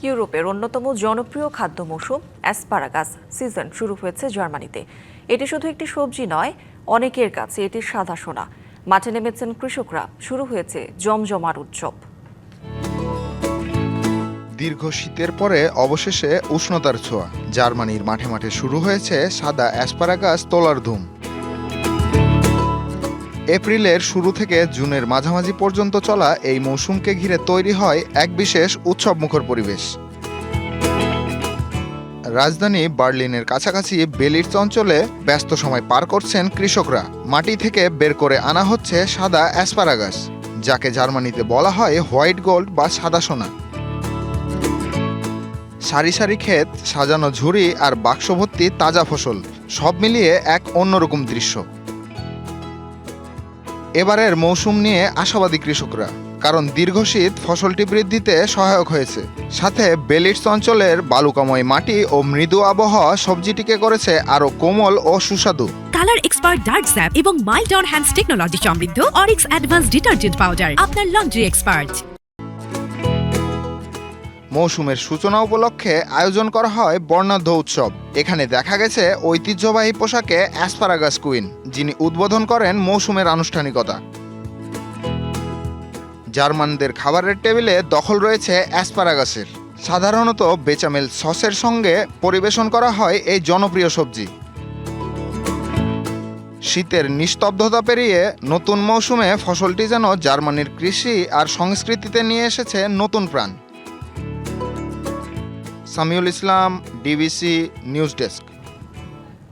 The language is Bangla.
ইউরোপের অন্যতম জনপ্রিয় খাদ্য মৌসুম অ্যাসপারাগাস সিজন শুরু হয়েছে জার্মানিতে। এটি শুধু একটি সবজি নয়, অনেকের কাছে এটি সাদা সোনা। মাঠে নেমেছেন কৃষকরা, শুরু হয়েছে জমজমার উৎসব। দীর্ঘ শীতের পরে অবশেষে উষ্ণতার ছোঁয়া। জার্মানির মাঠে মাঠে শুরু হয়েছে সাদা অ্যাসপারাগাস তোলার ধুম। এপ্রিলের শুরু থেকে জুনের মাঝামাঝি পর্যন্ত চলা এই মৌসুমকে ঘিরে তৈরি হয় এক বিশেষ উৎসবমুখর পরিবেশ। রাজধানী বার্লিনের কাছাকাছি বেলিটজ অঞ্চলে ব্যস্ত সময় পার করছেন কৃষকরা। মাটি থেকে বের করে আনা হচ্ছে সাদা অ্যাসপারাগাস, যাকে জার্মানিতে বলা হয় হোয়াইট গোল্ড বা সাদা সোনা। সারি সারি ক্ষেত, সাজানো ঝুড়ি আর বাক্স ভর্তি তাজা ফসল, সব মিলিয়ে এক অন্যরকম দৃশ্য। এবারের মৌসুম নিয়ে আশাবাদী কৃষকরা, কারণ দীর্ঘ শীত ফসলটি বৃদ্ধিতে সহায়ক হয়েছে। সাথে বেলিটজ অঞ্চলের বালুকাময় মাটি ও মৃদু আবহাওয়া সবজিটিকে করেছে আরও কোমল ও সুস্বাদু। কালার এক্সপার্ট ডার্ক স্যাপ এবং মাইল্ড অন হ্যান্ডস টেকনোলজি সমৃদ্ধ অরিক্স অ্যাডভান্স ডিটারজেন্ট পাউডার, আপনার লন্ড্রি এক্সপার্ট। মৌসুমের সূচনা উপলক্ষে আয়োজন করা হয় বর্ণাঢ্য উৎসব। এখানে দেখা গেছে ঐতিহ্যবাহী পোশাকে অ্যাসপারাগাস কুইন, যিনি উদ্বোধন করেন মৌসুমের আনুষ্ঠানিকতা। জার্মানদের খাবারের টেবিলে দখল রয়েছে অ্যাসপারাগাসের। সাধারণত বেচামেল সসের সঙ্গে পরিবেশন করা হয় এই জনপ্রিয় সবজি। শীতের নিস্তব্ধতা পেরিয়ে নতুন মৌসুমে ফসলটি যেন জার্মানির কৃষি আর সংস্কৃতিতে নিয়ে এসেছে নতুন প্রাণ। সামিউল ইসলাম, ডিবিসি নিউজ ডেস্ক।